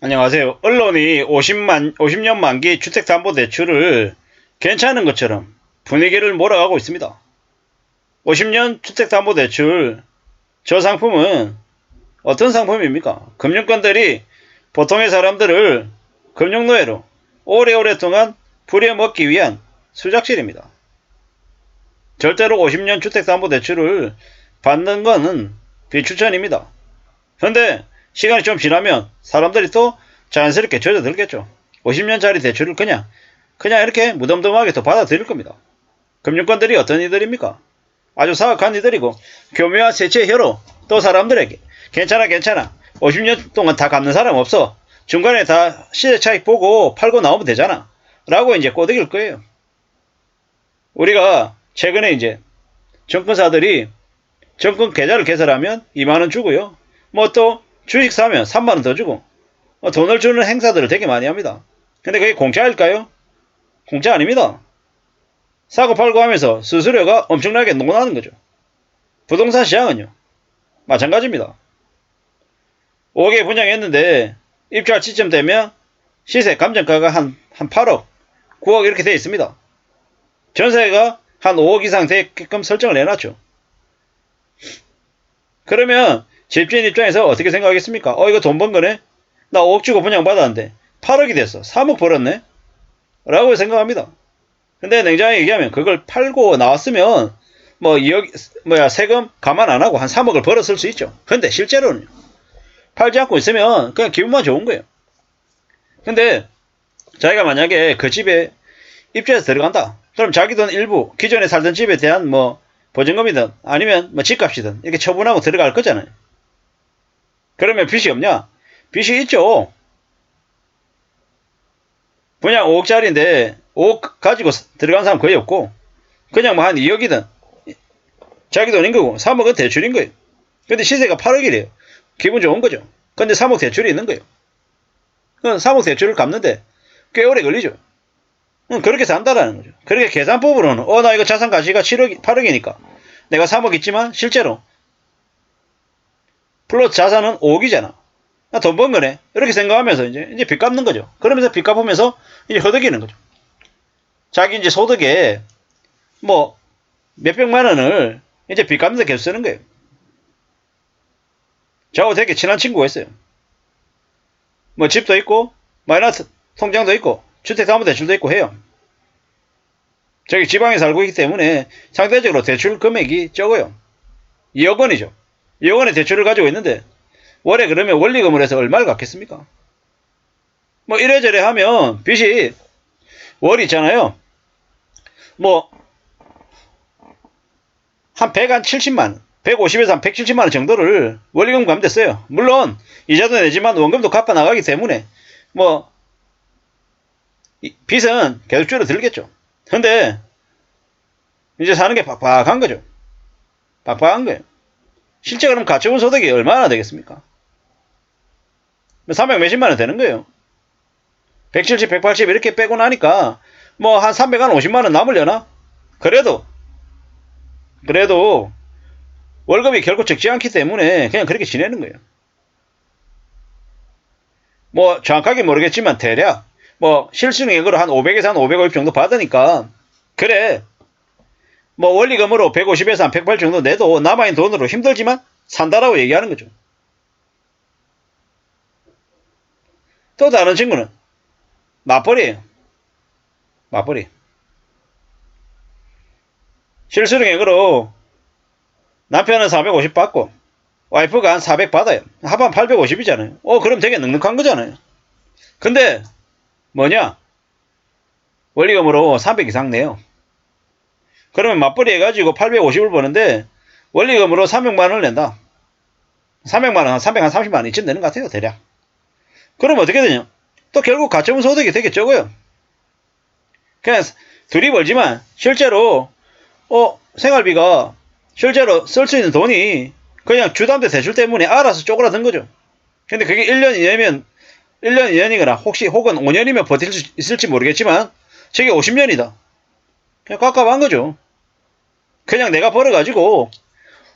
안녕하세요. 언론이 50년 만기 주택담보대출을 괜찮은 것처럼 분위기를 몰아가고 있습니다. 50년 주택담보대출, 저 상품은 어떤 상품입니까? 금융권들이 보통의 사람들을 금융노예로 오래오래 동안 부려먹기 위한 수작질입니다. 절대로 50년 주택담보대출을 받는 것은 비추천입니다. 그런데 시간이 좀 지나면 사람들이 또 자연스럽게 젖어들겠죠. 50년짜리 대출을 그냥 이렇게 무덤덤하게 또 받아들일 겁니다. 금융권들이 어떤 이들입니까? 아주 사악한 이들이고 교묘한 세치의 혀로 또 사람들에게 괜찮아 50년 동안 다 갚는 사람 없어, 중간에 다 시세 차익 보고 팔고 나오면 되잖아 라고 이제 꼬드길 거예요. 우리가 최근에 이제 정권사들이 정권 계좌를 개설하면 2만원 주고요, 뭐 또 주식 사면 3만원 더 주고 돈을 주는 행사들을 되게 많이 합니다. 근데 그게 공짜일까요? 공짜 아닙니다. 사고 팔고 하면서 수수료가 엄청나게 녹아나는 거죠. 부동산 시장은요, 마찬가지입니다. 5개 분양했는데 입주할 시점 되면 시세 감정가가 한 8억, 9억 이렇게 되어 있습니다. 전세가 한 5억 이상 되게끔 설정을 해놨죠. 그러면 집주인 입장에서 어떻게 생각하겠습니까? 이거 돈 번 거네? 나 5억 주고 분양받았는데 8억이 됐어. 3억 벌었네? 라고 생각합니다. 근데 냉정하게 얘기하면 그걸 팔고 나왔으면 뭐 2억, 세금 감안 안 하고 한 3억을 벌었을 수 있죠. 근데 실제로는 팔지 않고 있으면 그냥 기분만 좋은 거예요. 근데 자기가 만약에 그 집에 입주해서 들어간다. 그럼 자기 돈 일부, 기존에 살던 집에 대한 뭐 보증금이든 아니면 뭐 집값이든 이렇게 처분하고 들어갈 거잖아요. 그러면 빚이 없냐? 빚이 있죠. 분양 5억짜리인데 5억 가지고 들어간 사람 거의 없고, 그냥 뭐 한 2억이든 자기 돈인 거고 3억은 대출인 거예요. 근데 시세가 8억이래요. 기분 좋은 거죠. 근데 3억 대출이 있는 거예요. 3억 대출을 갚는데 꽤 오래 걸리죠. 그렇게 산다라는 거죠. 그렇게 계산법으로는 나 이거 자산 가치가 7억, 8억이니까 내가 3억 있지만 실제로 플러스 자산은 5억이잖아. 나 돈 번 거네. 이렇게 생각하면서 이제 빚 갚는 거죠. 그러면서 빚 갚으면서 이제 허덕이는 거죠. 자기 이제 소득에 뭐 몇백만 원을 이제 빚 갚는 데 계속 쓰는 거예요. 저하고 되게 친한 친구가 있어요. 뭐 집도 있고 마이너스 통장도 있고 주택담보대출도 있고 해요. 저기 지방에 살고 있기 때문에 상대적으로 대출 금액이 적어요. 2억 원이죠. 2억 원의 대출을 가지고 있는데 월에 그러면 원리금을 해서 얼마를 갚겠습니까? 뭐 이래저래 하면 빚이 월 있잖아요. 뭐 한 170만, 150에서 한 170만 원 정도를 원리금 갚는데, 물론 이자도 내지만 원금도 갚아 나가기 때문에 뭐 빚은 계속 줄어들겠죠. 근데 이제 사는 게 빡빡한 거죠. 빡빡한 거예요. 실제 그럼 가처분 소득이 얼마나 되겠습니까? 300 몇십만 원 되는 거예요. 170, 180 이렇게 빼고 나니까 뭐 한 350만 원 남으려나? 그래도 월급이 결코 적지 않기 때문에 그냥 그렇게 지내는 거예요. 뭐 정확하게 모르겠지만 대략 뭐 실수령액으로 한 500에서 한 550 정도 받으니까, 그래 뭐 원리금으로 150에서 한 108 정도 내도 남아있는 돈으로 힘들지만 산다라고 얘기하는 거죠. 또 다른 친구는 맞벌이에요. 맞벌이. 실수령액으로 남편은 450 받고 와이프가 한 400 받아요. 합한 850이잖아요. 그럼 되게 넉넉한 거잖아요. 근데 뭐냐? 원리금으로 300 이상 내요. 그러면 맞벌이 해가지고 850을 버는데 원리금으로 300만 원을 낸다. 300만 원, 한 330만 원 이쯤 되는 것 같아요, 대략. 그럼 어떻게 되냐? 또 결국 가처분 소득이 되게 적어요. 그냥 둘이 벌지만 실제로 생활비가 실제로 쓸 수 있는 돈이 그냥 주담대 대출 때문에 알아서 쪼그라든 거죠. 근데 그게 1년, 2년이면 1년, 2년이거나 혹은 5년이면 버틸 수 있을지 모르겠지만 저게 50년이다. 그냥 깝깝한 거죠. 그냥 내가 벌어가지고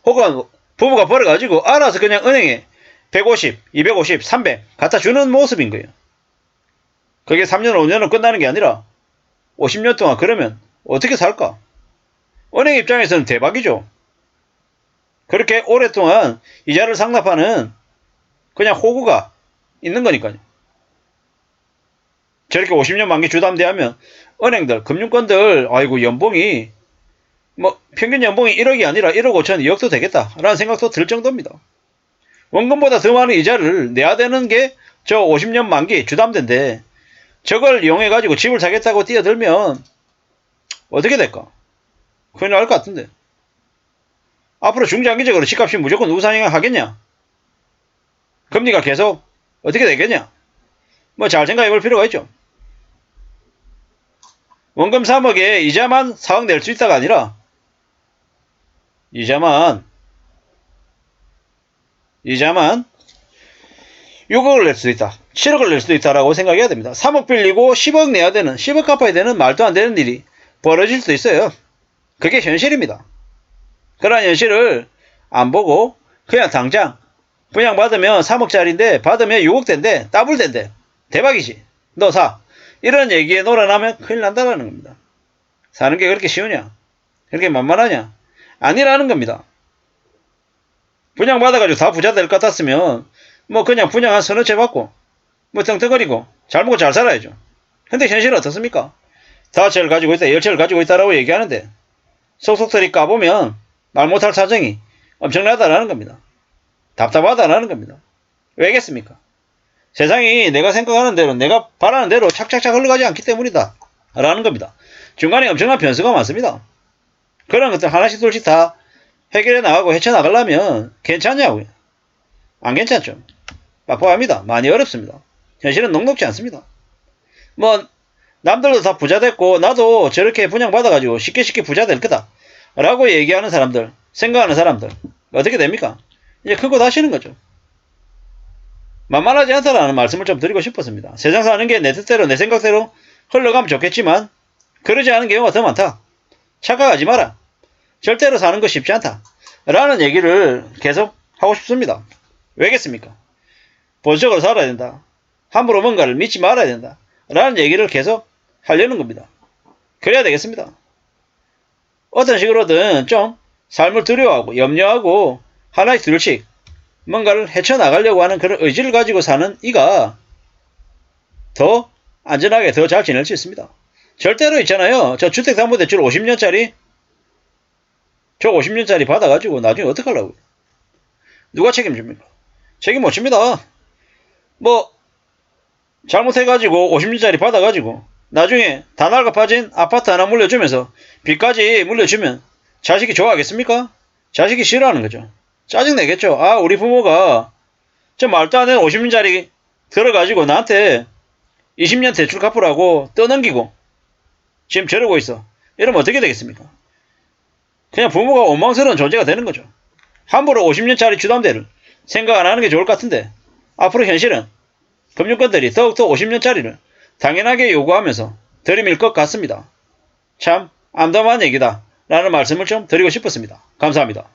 혹은 부부가 벌어가지고 알아서 그냥 은행에 150, 250, 300 갖다 주는 모습인 거예요. 그게 3년, 5년은 끝나는 게 아니라 50년 동안 그러면 어떻게 살까? 은행 입장에서는 대박이죠. 그렇게 오랫동안 이자를 상납하는 그냥 호구가 있는 거니까요. 저렇게 50년 만기 주담대하면 은행들, 금융권들 아이고 연봉이 뭐 평균 연봉이 1억이 아니라 1억 5천, 2억도 되겠다라는 생각도 들 정도입니다. 원금보다 더 많은 이자를 내야 되는 게 저 50년 만기 주담대인데 저걸 이용해가지고 집을 사겠다고 뛰어들면 어떻게 될까? 큰일 날 것 같은데. 앞으로 중장기적으로 집값이 무조건 우상향 하겠냐? 금리가 계속 어떻게 되겠냐? 뭐 잘 생각해 볼 필요가 있죠. 원금 3억에 이자만 4억 낼 수 있다가 아니라 이자만 6억을 낼 수도 있다. 7억을 낼 수도 있다라고 생각해야 됩니다. 3억 빌리고 10억 내야 되는, 10억 갚아야 되는 말도 안 되는 일이 벌어질 수도 있어요. 그게 현실입니다. 그러한 현실을 안 보고 그냥 당장 분양받으면 3억짜리인데 받으면 6억대인데 더블된대. 대박이지. 너 사. 이런 얘기에 놀아나면 큰일 난다라는 겁니다. 사는 게 그렇게 쉬우냐? 그렇게 만만하냐? 아니라는 겁니다. 분양받아가지고 다 부자 될 것 같았으면 뭐 그냥 분양 한 서너 채 받고 뭐 떵떵거리고 잘 먹고 잘 살아야죠. 근데 현실은 어떻습니까? 5채를 가지고 있다, 10채를 가지고 있다라고 얘기하는데 속속들이 까보면 말 못할 사정이 엄청나다라는 겁니다. 답답하다라는 겁니다. 왜겠습니까? 세상이 내가 생각하는 대로 내가 바라는 대로 착착착 흘러가지 않기 때문이다 라는 겁니다. 중간에 엄청난 변수가 많습니다. 그런 것들 하나씩 둘씩 다 해결해 나가고 헤쳐나가려면 괜찮냐고요. 안 괜찮죠. 빡빡합니다. 많이 어렵습니다. 현실은 녹록지 않습니다. 뭐 남들도 다 부자 됐고 나도 저렇게 분양받아가지고 쉽게 부자 될 거다 라고 얘기하는 사람들, 생각하는 사람들 어떻게 됩니까? 이제 크고 다시는 거죠. 만만하지 않다라는 말씀을 좀 드리고 싶었습니다. 세상 사는 게 내 뜻대로 내 생각대로 흘러가면 좋겠지만 그러지 않은 경우가 더 많다. 착각하지 마라. 절대로 사는 거 쉽지 않다. 라는 얘기를 계속 하고 싶습니다. 왜겠습니까? 보수적으로 살아야 된다. 함부로 뭔가를 믿지 말아야 된다. 라는 얘기를 계속 하려는 겁니다. 그래야 되겠습니다. 어떤 식으로든 좀 삶을 두려워하고 염려하고 하나씩 둘씩 뭔가를 헤쳐나가려고 하는 그런 의지를 가지고 사는 이가 더 안전하게 더 잘 지낼 수 있습니다. 절대로 있잖아요. 저 주택담보대출 50년짜리 저 50년짜리 받아가지고 나중에 어떡하려고요? 누가 책임집니까? 책임 못 집니다. 뭐 잘못해가지고 50년짜리 받아가지고 나중에 다 낡아 빠진 아파트 하나 물려주면서 빚까지 물려주면 자식이 좋아하겠습니까? 자식이 싫어하는 거죠. 짜증내겠죠. 아 우리 부모가 저 말도 안 되는 50년짜리 들어가지고 나한테 20년 대출 갚으라고 떠넘기고 지금 저러고 있어. 이러면 어떻게 되겠습니까? 그냥 부모가 원망스러운 존재가 되는 거죠. 함부로 50년짜리 주담대를 생각 안 하는 게 좋을 것 같은데 앞으로 현실은 금융권들이 더욱더 50년짜리를 당연하게 요구하면서 들이밀 것 같습니다. 참 암담한 얘기다 라는 말씀을 좀 드리고 싶었습니다. 감사합니다.